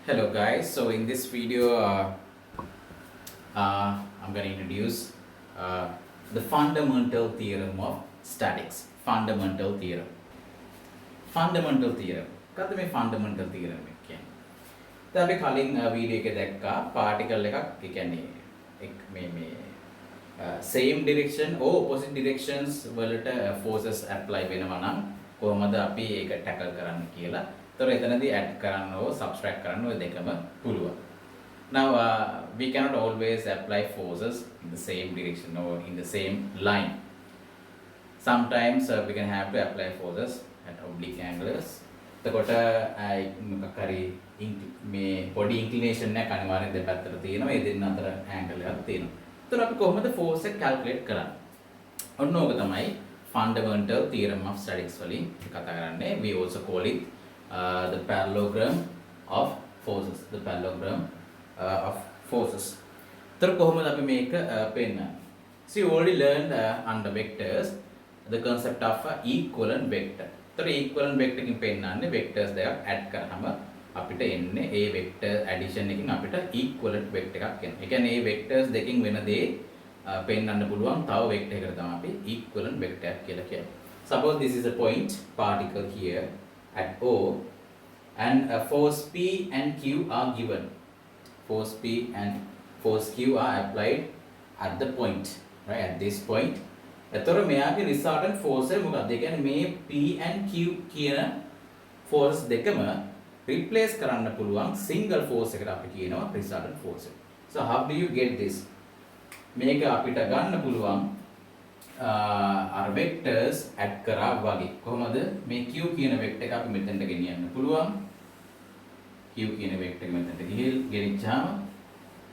Hello guys, so in this video I'm going to introduce uh, the fundamental theorem of statics. Fundamental theorem. Fundamental theorem. මොකද්ද මේ fundamental theorem එක කියන්නේ? දැන් අපි කලින් video එකේ දැක්කා particle එකක් ඒ කියන්නේ මේ same direction or opposite directions වලට forces apply වෙනවා නම් කොහොමද අපි ඒක tackle කරන්න කියලා. तर එතනදී add කරන්න ඕ subtract කරන්න ඔය දෙකම පුළුවන්. Now we cannot always apply forces in the same direction or in the same line. Sometimes we can have to apply forces at oblique angles. එතකොට මොකක් හරි මේ body inclination එක අනිවාර්යෙන් දෙපැත්තට තියෙනවා. ඒ දෙන්න අතර angle එකක් තියෙනවා. එතකොට අපි කොහොමද force එක calculate කරන්නේ? ඔන්න ඕක තමයි fundamental theorem of statics වලින් කතා කරන්නේ. We also call it the parallelogram of forces. The parallelogram of forces. तर කොහොමද අපි මේක පෙන්නන්නේ? So you already learned under vectors the concept of equivalent vector. तर equivalent vector එකකින් පෙන්නන්නේ vectors දෙකක් add කරාම අපිට එන්නේ ඒ vector addition එකකින් අපිට equivalent vector එකක් එනවා. ඒ කියන්නේ මේ vectors දෙකකින් වෙන දේ පෙන්නන්න පුළුවන් තව vector එකකට තමයි අපි equivalent vector එකක් කියලා කියන්නේ. Suppose this is a point particle here at O and force P and Q are given. Force P and force Q are applied at the point, right, at this point. එතකොට මෙයාගේ resultant force එක මොකක්ද? ඒ කියන්නේ මේ P and Q කියන force දෙකම replace කරන්න පුළුවන් single force එකට අපි කියනවා resultant force එක. So how do you get this? මේක අපිට ගන්න පුළුවන් අර vectors add කරා වගේ. කොහොමද මේ Q කියන vector එක අපි මෙතනට ගෙනියන්න පුළුවන්. Q කියන vector එක මෙතනට ගෙනිච්චාම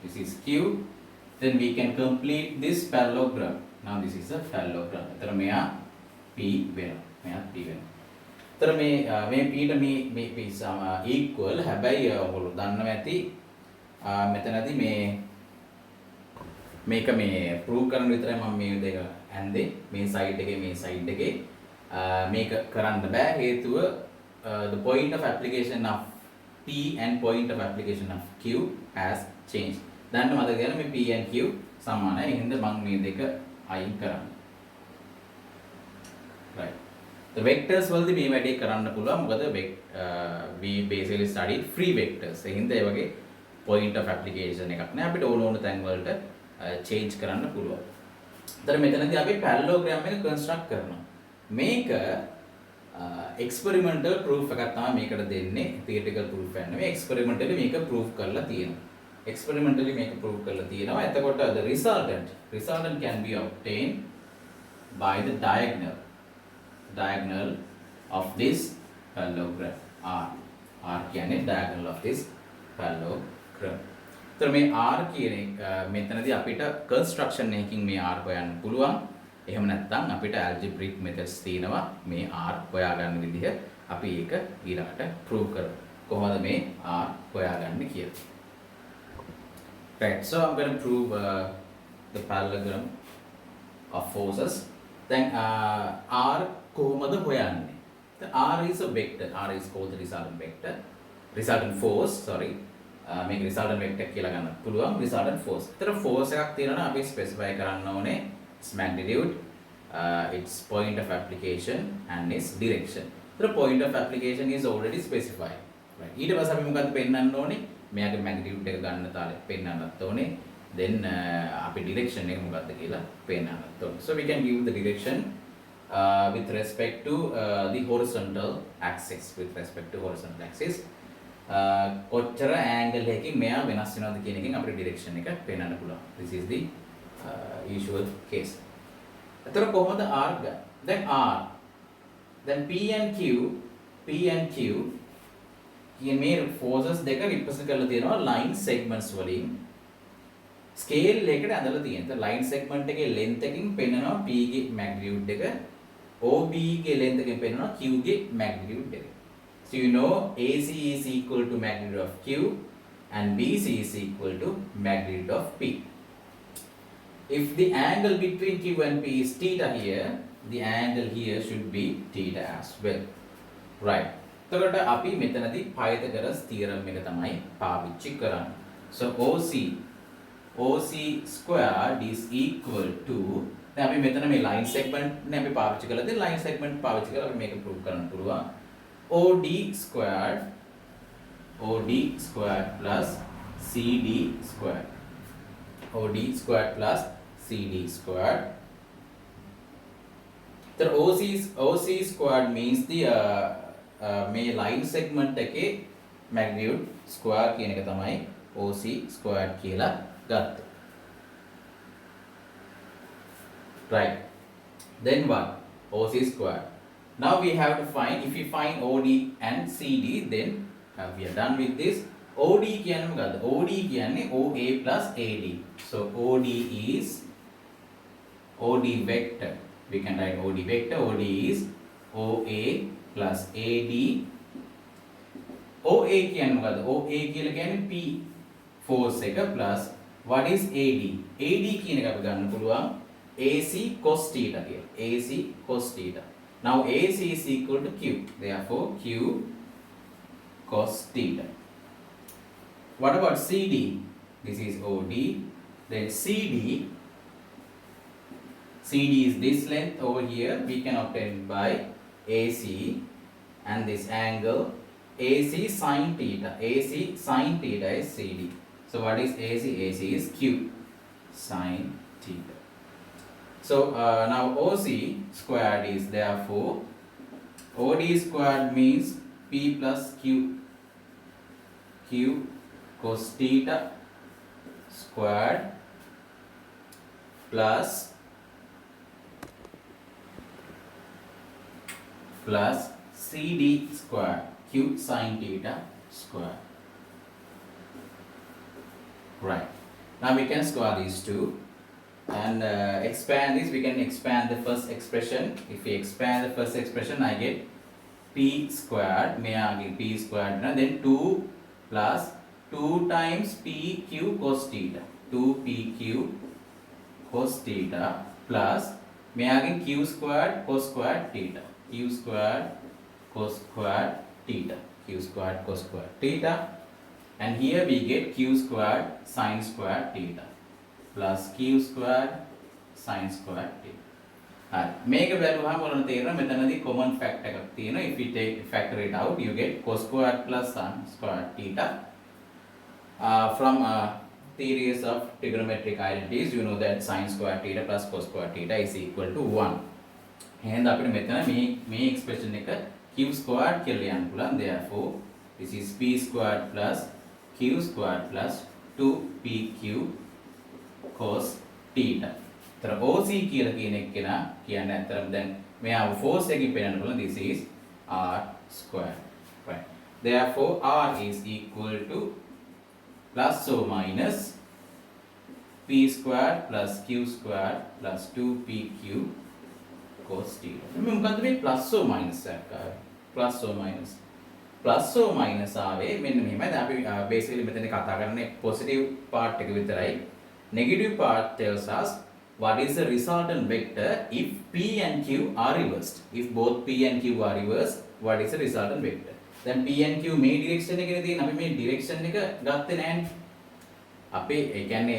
this is Q. Then we can complete this parallelogram. Now this is a parallelogram. එතන මෙයා P වෙනවා. මෙයා P වෙනවා. එතන මේ P ට මේ equal හැබැයි ඔයගොල්ලෝ දන්නවා ඇති මෙතනදී මේක මේ prove කරන්න විතරයි මම මේ දෙක ඇන්දේ මේ side එකේ මේ side එකේ මේක කරන්න බෑ හේතුව the point of application of P and point of application of Q has changed. දැන් මතක ගන්න මේ P and Q සමානයි. එහෙනම් මම මේ දෙක අයින් කරන්න. Right. The vectors වලදී මේ වැඩේ කරන්න පුළුවන්. මොකද we basically studied free vectors. එහෙනම් ඒ වගේ point of application එකක් නෑ. අපිට ඕන තැන් වලට change කරන්න පුළුවන්. ඒතර මෙතනදී අපි parallelogram එක construct කරනවා. මේක experimental proof එකක් තමයි මේකට දෙන්නේ. theoretical proof එක නෙවෙයි. experimentally මේක proof කරලා තියෙනවා. experimentally මේක proof කරලා තියෙනවා. එතකොට the resultant can be obtained by the diagonal of this parallelogram. R කියන්නේ diagonal of this parallelogram. तर මේ R කියන එක මෙතනදී අපිට construction එකකින් මේ R හොයන්න පුළුවන්. එහෙම නැත්නම් අපිට algebraic methods තියෙනවා මේ R හොයාගන්න විදිහ. අපි ඒක ඊළඟට prove කරමු. කොහොමද මේ R හොයාගන්නේ කියලා. Right, so I'm going to prove the parallelogram of forces. Then R කොහොමද හොයන්නේ? The R is a vector. R is called the resultant vector. Resultant force, sorry. මේක resultant vector කියලා ගන්න පුළුවන් resultant force. ඒතර force එකක් තියෙනවා අපි specify කරන්න ඕනේ its magnitude, its point of application and its direction. ඒතර point of application is already specified. Right. ඊට පස්සේ අපි මොකද්ද පෙන්වන්න ඕනේ? මෙයාගේ magnitude එක ගන්න තාලෙ පෙන්වන්නත් ඕනේ. Then අපි direction එක මොකද්ද කියලා පෙන්වන්නත් ඕනේ. So we can give the direction with respect to the horizontal axis. With respect to horizontal axis. කොච්චර angle එකකින් මෙයා වෙනස් වෙනවද කියන එකෙන් අපිට direction එක පෙන්වන්න පුළුවන්. This is the usual case. එතකොට කොහොමද R ගන්න? Then R. Then P and Q කියන මේ forces දෙක represent කරලා තියෙනවා line segments වලින්. scale එකකට ඇදලා තියෙනවා. line segment එකේ length එකකින් පෙන්වනවා P ගේ magnitude එක. OB ගේ length එකෙන් පෙන්වනවා Q ගේ magnitude එක. So you know AC is equal to magnitude of Q and BC is equal to magnitude of P. If the angle between Q and P is theta here, the angle here should be theta as well. Right. එතකොට අපි මෙතනදී Pythagoras theorem එක තමයි පාවිච්චි කරන්නේ. So OC squared is equal to දැන් අපි මෙතන මේ line segment නේ අපි පාවිච්චි කළාද line segment පාවිච්චි කරලා අපි මේක prove කරන්න පුළුවන්. OD squared plus CD squared. OD squared plus CD squared. The OC squared means the මේ line segment එකේ magnitude square කියන එක තමයි OC squared කියලා ගත්තේ. Right. Then what? OC squared. Now we have to find, if we find OD and CD, then we are done with this. OD කියන්නේ මොකද්ද? OD කියන්නේ OA plus AD. So OD is OD vector. We can write OD vector. OD is OA plus AD. OA කියන්නේ මොකද්ද? OA කියලා කියන්නේ P force එක plus what is AD? AD කියන එක අපි ගන්න පුළුවන් AC cos theta කියලා. AC cos theta. Now AC is equal to Q. Therefore Q cos theta. What about CD? This is OD. Then CD is this length over here. We can obtain by AC and this angle AC sin theta. AC sin theta is CD. So what is AC? AC is Q sin theta. So now OC squared is therefore OD squared means P plus Q cos theta squared plus CD squared Q sin theta squared. Right. Now we can square these two and expand this. We can expand the first expression. If we expand the first expression, I get P squared. May I get P squared? Then 2 plus 2 times PQ cos theta. 2PQ cos theta plus may I get Q squared cos squared theta. Q squared cos squared theta. Q squared cos squared theta. And here we get Q squared sin squared theta plus Q squared sin squared theta. Alright, මේක බැලුවාම ඔයාලට තේරෙනවා මෙතනදී common fact එකක් තියෙනවා. If we factor it out, you get cos squared plus sin squared theta. From theories of trigonometric identities, you know that sin squared theta plus cos squared theta is equal to 1. එහෙනම් අපිට මෙතන මේ expression එක Q squared කියලා ලියන්න පුළුවන්. Therefore, this is P squared plus Q squared plus 2PQ cos theta. तर OC කියලා කියන එක කියන්නේ අතරම දැන් මෙයා force එකකින් පෙන්නන්න පුළුවන්. This is R square. Right. Therefore, R is equal to plus or minus P squared plus Q squared plus 2PQ cos theta. මේ මොකද්ද මේ plus or minus එක? Plus or minus. Plus or minus ආවේ මෙන්න මෙහෙමයි. දැන් අපි basically මෙතන කතා කරන්නේ positive part එක විතරයි. Negative part tells us what is the resultant vector if P and Q are reversed. If both P and Q are reversed, what is the resultant vector? Then P and Q මේ direction එකනේ තියෙන. අපි මේ direction එක ගත්තේ නැහැ. අපි ඒ කියන්නේ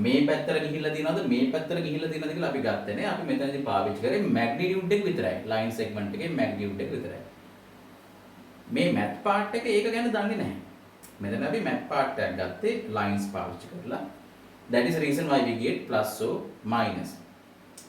මේ පැත්තට ගිහිල්ලා තියෙනවද මේ පැත්තට ගිහිල්ලා තියෙනවද කියලා අපි ගත්තේ නැහැ. අපි මෙතනදී පාවිච්චි කරේ magnitude එක විතරයි. line segment එකේ magnitude එක විතරයි. මේ math part එක ඒක ගැන දන්නේ නැහැ. මෙතන අපි math part එකක් ගත්තේ lines පාවිච්චි කරලා. That is the reason why we get plus or minus.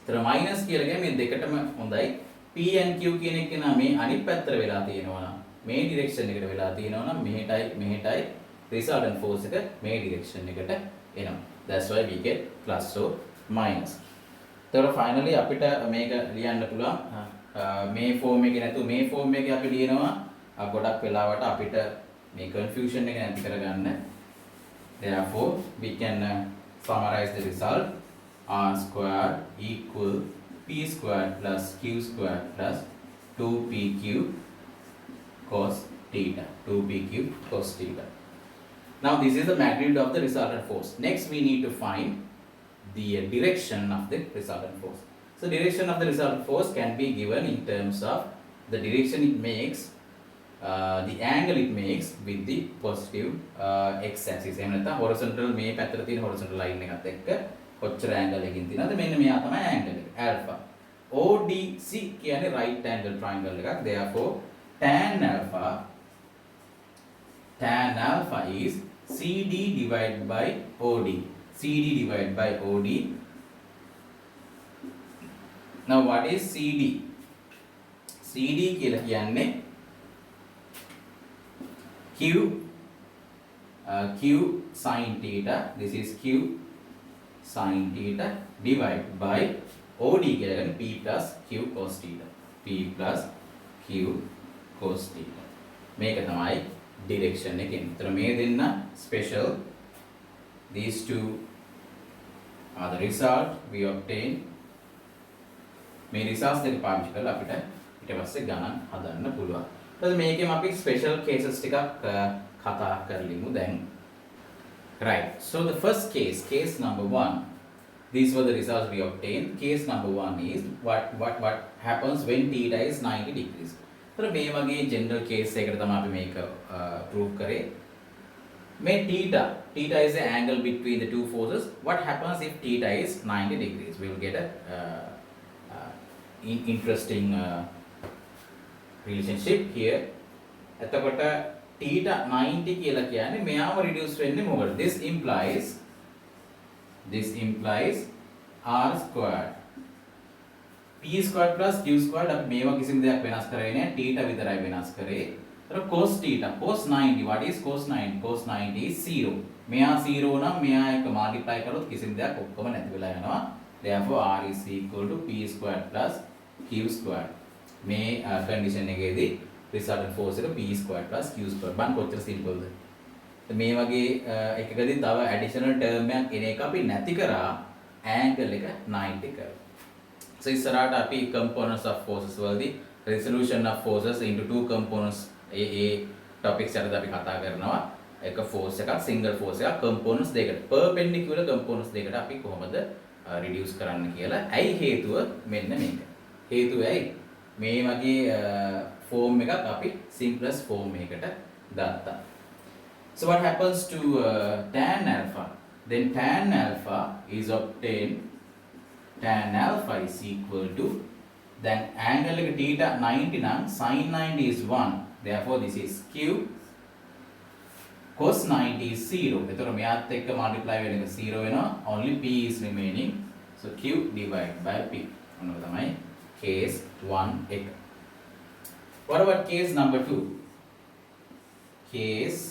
तर minus කියලා කියන්නේ මේ දෙකටම හොඳයි. P and Q කියන එක නා මේ අනිත් පැත්තට වෙලා තියෙනවා නම් මේ direction එකට වෙලා තියෙනවා නම් මෙහෙටයි resultant force එක මේ direction එකට එනවා. That's why we get plus or minus. तर finally අපිට මේක ලියන්න පුළුවන් මේ form එකේ නැතුව මේ form එකේ අපි ලියනවා ගොඩක් වෙලාවට අපිට මේ confusion එක නැති කරගන්න. Therefore we can summarize the result. R squared equal P squared plus Q squared plus 2PQ cos theta. 2PQ cos theta. Now this is the magnitude of the resultant force. Next we need to find the direction of the resultant force. So direction of the resultant force can be given in terms of the direction it makes the angle it makes with the positive x axis. එහෙම නැත්නම් horizontal මේ පැත්තට තියෙන horizontal line එකත් එක්ක කොච්චර angle එකකින් තියෙනවද මෙන්න මෙයා තමයි angle එක alpha. ODC කියන්නේ right angle triangle එකක්. Therefore tan alpha is CD divided by OD. CD divided by OD. Now what is CD? CD කියලා කියන්නේ Q sin theta. This is Q sin theta divided by OD කියලා කියන්නේ P plus Q cos theta. P plus Q cos theta. මේක තමයි direction එකෙන්. ඒතර මේ දෙන්න special. These two are the result we obtain. මේ results දෙක පාවිච්චි කරලා අපිට ඊට පස්සේ ගණන් හදන්න පුළුවන්. ඊට මේකෙම අපි special cases ටිකක් කතා කරලිමු දැන්. Right. So the first case number 1. These were the results we obtained. Case number 1 is what happens when theta is 90 degrees. तर මේ වගේ general case එකකට තමයි අපි මේක prove කරේ. මේ theta is the angle between the two forces. What happens if theta is 90 degrees? We will get a interesting relationship here. එතකොට theta 90 කියලා කියන්නේ මෙයාම reduce වෙන්නේ මොකද? This implies r squared p squared plus q squared. අපි මේවා කිසිම දෙයක් වෙනස් කරේ නැහැ. theta විතරයි වෙනස් කරේ. तर cos theta cos 90. What is cos 90? Cos 90 is 0. මෙයා 0 නම් මෙයා එක multiply කරොත් කිසිම දෙයක් ඔක්කොම නැති වෙලා යනවා. Therefore r is equal to p squared plus q squared. මේ condition එකේදී resultant force එක p squared plus q squared. බලන්න කොච්චර simple ද. මේ වගේ එකකදී තව additional term එකක් එන එක අපි නැති කරා angle එක 90 කරා. So ඉස්සරහට අපි components of forces වලදී resolution of forces into two components A topics එකකට අපි කතා කරනවා. එක force එකක් single force එකක් components දෙකකට perpendicular components දෙකකට අපි කොහොමද reduce කරන්න කියලා. ඇයි හේතුව මෙන්න මේක. හේතුව ඇයි මේ වගේ form එකක් අපි simplest form එකකට ගත්තා. So what happens to tan alpha? Then tan alpha is obtained. Tan alpha is equal to, then angle එක theta 90 නම් sin 90 is 1. Therefore this is q. Cos 90 is 0. එතකොට මෙයාත් එක්ක multiply වෙන එක 0 වෙනවා. Only p is remaining. So q divided by p. මොනවද තමයි case 1 එක. What about case number 2? Case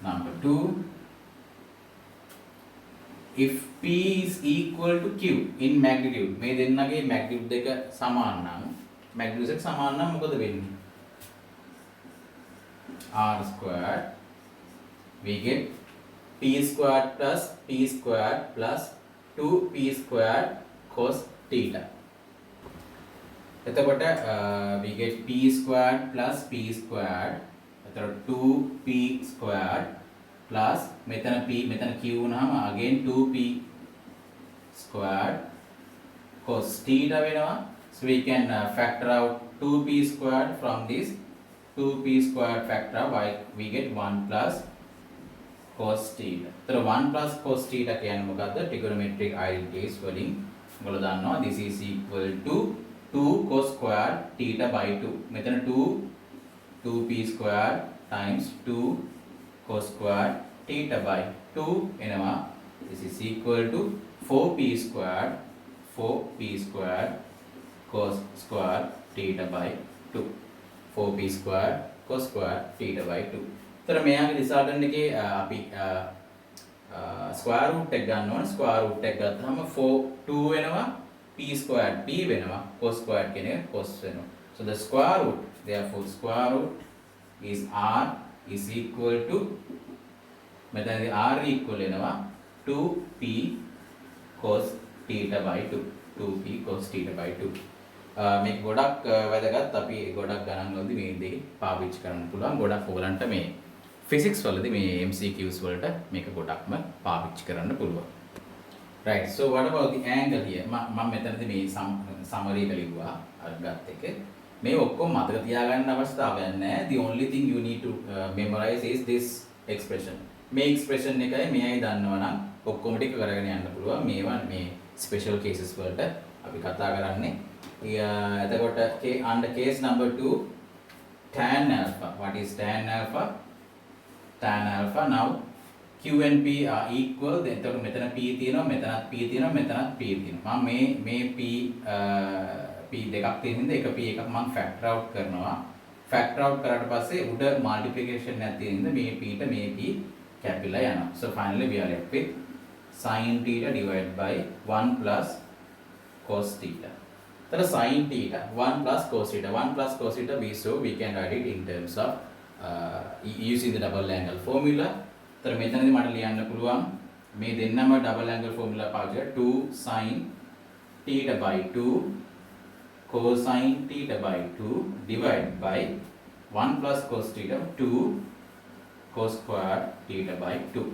number 2. If p is equal to q in magnitude, මේ දෙන්නගේ magnitude දෙක සමාන නම් magnitude එක සමාන නම් මොකද වෙන්නේ? r squared we get p squared plus 2p squared cos theta. එතකොට we get p squared plus p squared. එතකොට 2p squared plus මෙතන p මෙතන q වුණාම again 2p squared cos theta වෙනවා. So we can factor out 2p squared from this 2p squared factor by we get 1 plus cos theta. So 1 plus cos theta කියන්නේ මොකද්ද? Trigonometric identities වලින් ඔයගොල්ලෝ දන්නවා this is equal to 2 cos squared theta by 2. මෙතන 2p squared times 2 cos squared theta by 2 එනවා. This is equal to 4p squared cos squared theta by 2. 4p squared cos squared theta by 2. तर මෙයාගේ resultant එකේ අපි square root එක ගන්න ඕන. square root එක ගත්තාම 2 වෙනවා p squared p වෙනවා cos squared කියන එක cos වෙනවා. So the square root, therefore square root is r is equal to මෙතනදී r equal වෙනවා 2p cos theta by 2. 2p cos theta by 2. මේක ගොඩක් වැදගත්. අපි ගොඩක් ගණන් වලදී මේ දේ පාවිච්චි කරන්න පුළුවන්. ගොඩක් ඔයගලන්ට මේ physics වලදී මේ MCQs වලට මේක ගොඩක්ම පාවිච්චි කරන්න පුළුවන්. Right. So what about the angle here? මම මෙතනදී මේ summary එක ලිව්වා අර ගත් එක. මේ ඔක්කොම මතක තියාගන්න අවස්ථාවක් නැහැ. The only thing you need to memorize is this expression. මේ expression එකයි මෙයයි දන්නවනම් ඔක්කොම ටික කරගෙන යන්න පුළුවන්. මේවා මේ special cases වලට අපි කතා කරන්නේ. එතකොට under case number 2 tan alpha. What is tan alpha? Tan alpha. Now Q and P are equal. එතකොට මෙතන P තියෙනවා, මෙතනත් P තියෙනවා, මෙතනත් P තියෙනවා. මම මේ P P දෙකක් තියෙන හින්දා එක P එකක් මම factor out කරනවා. factor out කරාට පස්සේ උඩ multiplication එකක් තියෙන හින්දා මේ P ට මේ P කැපිලා යනවා. So finally we are left with sin theta divided by 1 plus cos theta. तर sin theta 1 plus cos theta. 1 plus cos theta we can write it in terms of using the double angle formula. तर මෙතනදී මට ලියන්න පුළුවන් මේ දෙන්නම double angle formula පාවිච්චි කරලා 2 sin theta by 2 cosine theta by 2 divided by 1 plus cos theta 2 cos square theta by 2.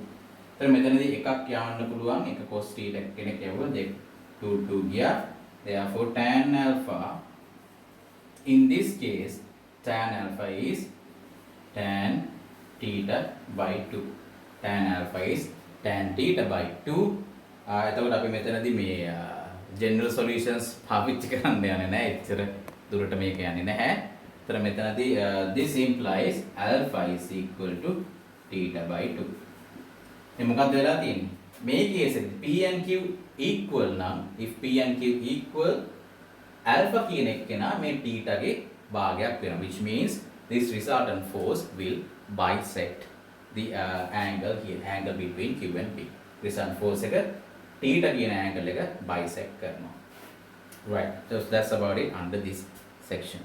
तर මෙතනදී එකක් යවන්න පුළුවන් එක cos theta කෙනෙක් යවුවා 2 ගියා. Therefore tan alpha in this case tan alpha is tan theta by 2. Tan alpha is tan theta by 2. එතකොට අපි මෙතනදී මේ general solutions පාවිච්චි කරන්න යන්නේ නැහැ. එච්චර දුරට මේක යන්නේ නැහැ. ඒතර මෙතනදී this implies alpha is equal to theta by 2. මේ මොකක්ද වෙලා තියෙන්නේ? මේ කේස් එකේ P and Q equal නම් if P and Q equal alpha කියන එකේනා මේ theta ගේ භාගයක් වෙනවා. Which means this resultant force will bisect the angle here, angle between Q and P. Resultant force එක theta කියන angle එක bisect කරනවා. Right. So that's about it under this section.